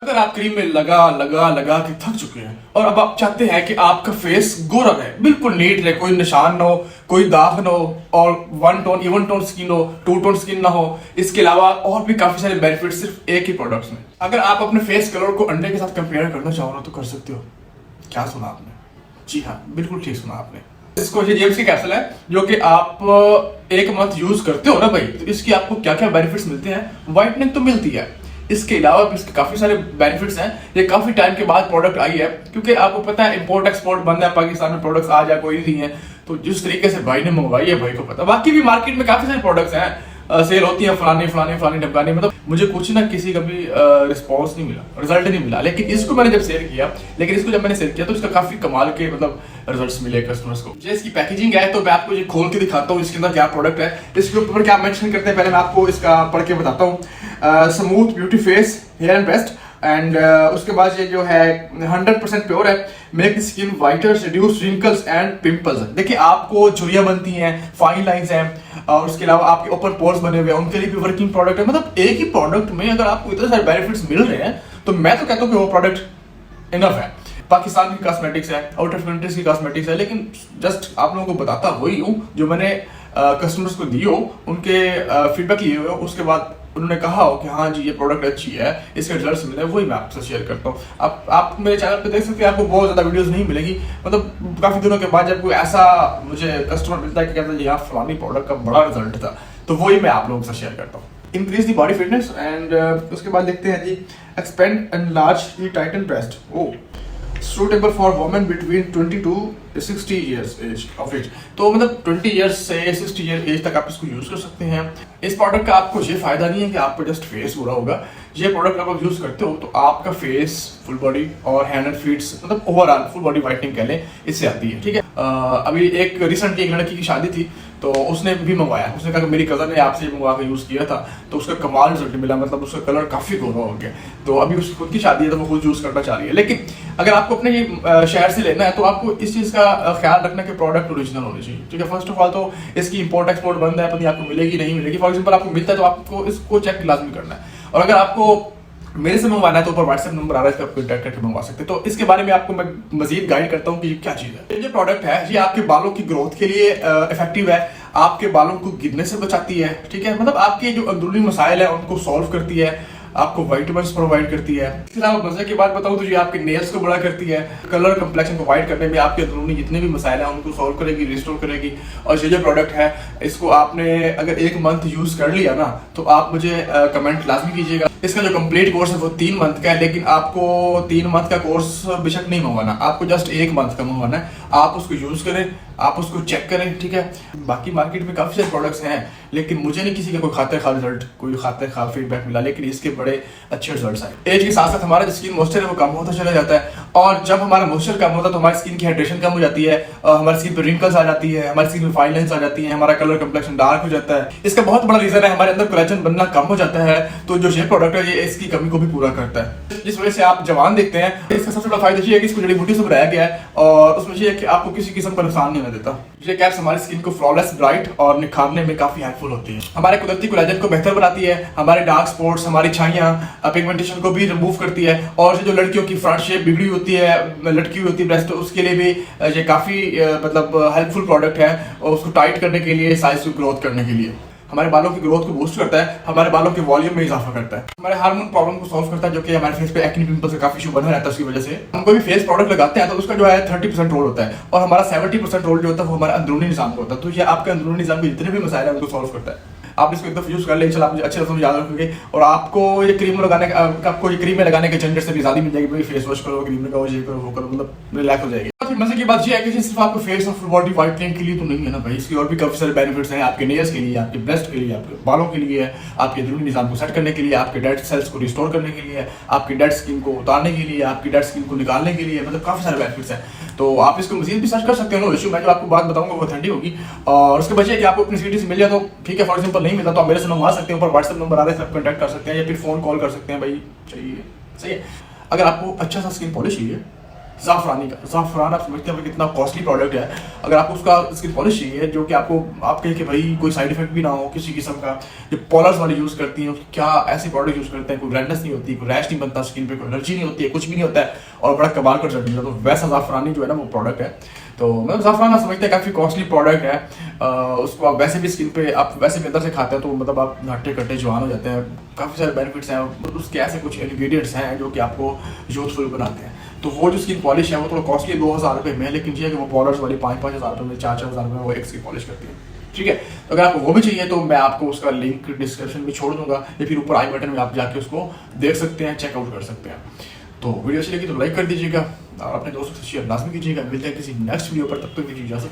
अगर आप क्रीम में लगा लगा लगा के थक चुके हैं और अब आप चाहते हैं कि आपका फेस गोरा रहे, बिल्कुल नीट रहे, कोई निशान ना हो, कोई दाग ना हो और one tone even tone skin हो, टू टोन स्किन ना हो, इसके अलावा और भी काफी सारे बेनिफिट सिर्फ एक ही प्रोडक्ट्स में। अगर आप अपने फेस कलर को अंडे के साथ कंपेयर करना चाहो ना तो कर सकते हो। क्या सुना आपने? जी हाँ, बिल्कुल ठीक सुना आपने। इसको ये जेम्स की कैप्सूल है जो कि आप एक मंथ यूज करते हो ना भाई, तो इसकी आपको क्या क्या बेनिफिट्स मिलते हैं? व्हाइटनिंग तो मिलती है, इसके अलावा भी इसके काफी सारे बेनिफिट्स हैं। ये काफी टाइम के बाद प्रोडक्ट आई है क्योंकि आपको पता है इंपोर्ट एक्सपोर्ट बंद है, पाकिस्तान में प्रोडक्ट्स आ जाए कोई नहीं है। तो जिस तरीके से भाई ने मंगवाई है भाई को पता। बाकी भी मार्केट में काफी सारे प्रोडक्ट्स हैं, सेल होती है फलाने फलाने फलाने ढमकाने, मतलब मुझे कुछ ना किसी का भी रिस्पॉन्स नहीं मिला, रिजल्ट नहीं मिला। लेकिन इसको मैंने जब सेल किया तो इसका काफी कमाल के मतलब रिजल्ट्स मिले कस्टमर्स को। जो इसकी पैकेजिंग है तो मैं आपको ये खोल के दिखाता हूँ इसके अंदर क्या प्रोडक्ट है, इसके ऊपर क्या मेंशन करते हैं पहले मैं आपको इसका पढ़ के बताता हूँ। Smooth beauty face hair and breast and उसके बाद ये जो है 100% प्योर है, make skin whiter, reduce wrinkles and pimples. देखिए आपको झुर्रियां बनती हैं, फाइन लाइंस हैं और उसके अलावा आपके ओपन पोर्स बने हुए हैं, उनके लिए भी वर्किंग प्रोडक्ट है। मतलब एक ही प्रोडक्ट में अगर आपको इतने सारे बेनिफिट्स मिल रहे हैं तो मैं तो कहता हूँ कि वो प्रोडक्ट इनफ है। पाकिस्तान की कॉस्मेटिक्स है, आउट ऑफ कंट्रीज की कॉस्मेटिक्स है, लेकिन जस्ट आप लोगों को बताता वही हूँ जो मैंने कस्टमर्स को दी हो, उनके फीडबैक लिए हुए, उसके बाद उन्होंने कहा हो कि हाँ जी ये प्रोडक्ट अच्छी है, इसके रिजल्ट्स मिले, वही मैं आपसे शेयर करता हूँ। आप मेरे चैनल पे देख सकते हैं, आपको बहुत ज़्यादा वीडियोस नहीं मिलेगी, मतलब काफ़ी दिनों के बाद जब कोई ऐसा मुझे कस्टमर मिलता है कि कहता है यहाँ फलानी प्रोडक्ट का बड़ा रिजल्ट था, तो वही मैं आप लोगों से शेयर करता हूँ। Increase the body fitness and उसके बाद देखते हैं जी expand and large the tighten breast. ओ suitable for women between 20 to 60 years of age। तो मतलब 20 years से 60 year एज तक आप इसको यूज कर सकते हैं। इस प्रोडक्ट का आपको ये फायदा नहीं है कि आपको जस्ट फेस बुरा होगा। ये प्रोडक्ट आप यूज करते हो तो आपका फेस, फुल बॉडी और हैंड एंड फीट्स, मतलब ओवरऑल फुल बॉडी वाइटनिंग कह लें, इससे आती है। ठीक है, अभी एक रिसेंटली एक लड़की की शादी थी तो उसने भी मंगवाया, उसने कहा कि मेरी कजन ने आपसे मंगवा के यूज किया था तो उसका कमाल रिजल्ट मिला, मतलब उसका कलर काफी गोरा हो गया। तो अभी उसकी खुद की शादी है तो वो खुद यूज करना चाह रही है। लेकिन अगर आपको अपने ये शहर से लेना है तो आपको इस चीज का ख्याल रखना कि प्रोडक्ट ओरिजिनल होने चाहिए। ठीक है, फर्स्ट ऑफ ऑल तो इसकी इंपोर्ट एक्सपोर्ट बंद है, पता नहीं आपको मिलेगी नहीं मिलेगी। फॉर एग्जाम्पल आपको मिलता है तो आपको इसको चेक लाजमी करना है। और अगर आपको मेरे से मंगवाना है तो ऊपर व्हाट्सएप नंबर आ रहा है, इसका आप कॉन्टैक्ट करके मंगवा सकते हैं। तो इसके बारे में आपको मैं मजीद गाइड करता हूँ कि ये क्या चीज़ है। ये प्रोडक्ट है ये आपके बालों की ग्रोथ के लिए इफेक्टिव है, आपके बालों को गिरने से बचाती है। ठीक है, मतलब आपके जो अंदरूनी मसाइल है उनको सॉल्व करती है, आपको विटामिन्स प्रोवाइड करती है। इसके अलावा मजे की बात बताऊं तो ये आपके नेल्स को बड़ा करती है, कलर कंप्लेक्शन को वाइट करने में आपके अंदरूनी जितने भी मसाइल हैं उनको सॉल्व करेगी, रिस्टोर करेगी। और ये जो प्रोडक्ट है इसको आपने अगर एक मंथ यूज कर लिया ना तो आप मुझे कमेंट लाजमी कीजिएगा। इसका जो कंप्लीट कोर्स है वो 3 मंथ का है, लेकिन आपको 3 मंथ का कोर्स बेशक नहीं मंगवाना, आपको जस्ट 1 मंथ का मंगवाना है। आप उसको यूज करें, आप उसको चेक करें। ठीक है, बाकी मार्केट में काफी सारे प्रोडक्ट्स हैं लेकिन मुझे नहीं किसी का कोई खातिर खा रिजल्ट, कोई खातिर खा फीडबैक मिला, लेकिन इसके बड़े अच्छे रिजल्ट्स आए। एज के साथ साथ हमारा जो स्किन मॉइस्चर है वो कम होता चला जाता है, और जब हमारा मॉइस्चर कम होता है तो हमारी स्किन की हाइड्रेशन कम हो जाती है, हमारी स्किन पर रिंकल्स आ जाती है, हमारी स्किन में फाइन लाइंस आ जाती है, हमारा कलर कंप्लेक्शन डार्क हो जाता है। इसका बहुत बड़ा रीजन है हमारे अंदर कोलेजन बनना कम हो जाता है। तो जो ये प्रोडक्ट है ये इसकी कमी को भी पूरा करता है, जिस वजह से आप जवान दिखते हैं। इसका सबसे बड़ा फायदा ये है कि इसको जड़ी बूटी से बनाया गया है और उसमें ये है कि आपको किसी किस्म का नुकसान नहीं होने देता। ये कैप्स हमारी स्किन को फ्लॉलेस, ब्राइट और निखारने में काफी हेल्पफुल होती है। हमारे कुदरती कोलेजन को बेहतर बनाती है, हमारे डार्क स्पॉट्स, हमारी छाइयां, पिगमेंटेशन को भी रिमूव करती है। और जो लड़कियों की फ्रंट शेप बिगड़ी होती है, लटकी हुई होती है ब्रेस्ट, उसके लिए भी ये काफी मतलब हेल्पफुल प्रोडक्ट है, और उसको टाइट करने के लिए, साइज को ग्रोथ करने के लिए। हमारे बालों की ग्रोथ को बूस्ट करता है, हमारे बालों के वॉल्यूम में इजाफा करता है, हमारे हार्मोन प्रॉब्लम को सॉल्व करता है, जो कि हमारे फेस पे एक्ने पिंपल्स का काफी इशू बना रहता है। उसकी वजह से हम कोई भी फेस प्रोडक्ट लगाते हैं तो उसका जो है 30% रोल होता है और हमारा 70% रोल जो होता है वो हमारा अंदरूनी निजाम का होता है। तो ये आपके अंदरूनी निजाम के जितने भी मसाइल है उनको सॉल्व करता है। आप इसको एकदम यूज कर ले, इंशाल्लाह आप मुझे अच्छे से याद रखोगे और आपको ये क्रीम लगाने के झंझट से भी आजादी मिल जाएगी। भाई फेस वॉश करो, क्रीम लगाओ, ये करो, वो करो, मतलब रिलैक्स हो जाएगी। फिर मजे की बात ये है कि सिर्फ आपको फेस और फुल बॉडी वाइटनिंग के लिए तो नहीं है ना भाई, इसकी और भी काफी सारे बेनिफिट्स हैं आपके नेल्स के लिए, आपके ब्रेस्ट के लिए, आपके बालों के लिए, आपके अंदरूनी निजाम को सेट करने के लिए, आपके डेड सेल्स को रिस्टोर करने के लिए, आपकी डेड स्किन को उतारने के लिए, आपकी डेड स्किन को निकालने के लिए, मतलब काफी सारे बेनिफिट्स हैं। तो आप इसको मजीद भी सर्च कर सकते हो, नो इशू। मैं जो आपको बात बताऊंगा वो ऑथेंटिक होगी। और उसके बजाय कि आपको अपनी सिटी से मिल जाए तो ठीक है, फॉर एग्जांपल नहीं मिलता तो आप मेरे से मंगवा सकते हैं, ऊपर व्हाट्सएप नंबर आ रहा है, सब कॉन्टैक्ट कर सकते हैं या फिर फोन कॉल कर सकते हैं। भाई चाहिए, सही है। अगर आपको अच्छा सा स्किन पॉलिश चाहिए ज़ाफ़रानी का। ज़ाफ़रान आप समझते हैं कितना कॉस्टली प्रोडक्ट है। अगर आपको उसका स्किन पॉलिश चाहिए जो कि आपको आप कहें कि भाई कोई साइड इफेक्ट भी ना हो किसी किस्म का, जो पॉलर्स वाले यूज़ करती हैं क्या ऐसे प्रोडक्ट यूज़ करते हैं, कोई रेडनेस नहीं होती, कोई रैश नहीं बनता स्किन पे, कोई एलर्जी नहीं होती है, कुछ भी नहीं होता है और बड़ा कमाल का रिजल्ट मिलता है। तो वैसा ज़ाफ़रानी जो है ना वो प्रोडक्ट है। तो मतलब ज़ाफ़रान आप समझते हैं काफ़ी कॉस्टली प्रोडक्ट है। उसको आप वैसे भी स्किन पे आप वैसे भी अंदर से खाते हैं तो मतलब आप हट्टे कट्टे जवान हो जाते हैं। काफ़ी सारे बेनिफिट्स हैं, उसके ऐसे कुछ इंग्रेडिएंट्स हैं जो कि आपको यूथफुल बनाते हैं। तो वो जो स्किन पॉलिश है वो थोड़ा कॉस्टली 2000 रुपये में है, लेकिन ये है कि वो पॉलर्स वाली 5-5 हज़ार रुपये में 4-4 हज़ार रुपये में वो एक स्किन पॉलिश करती है। ठीक है, तो अगर आपको वो भी चाहिए तो मैं आपको उसका लिंक डिस्क्रिप्शन में छोड़ दूंगा या फिर ऊपर आई बटन में आप जाके उसको देख सकते हैं, चेकआउट कर सकते हैं। तो वीडियो अच्छी लगी तो लाइक कर दीजिएगा और अपने दोस्तों से शेयर लाजमी कीजिएगा। मिलते हैं किसी नेक्स्ट वीडियो पर, तब तक दीजिए इजाज़त।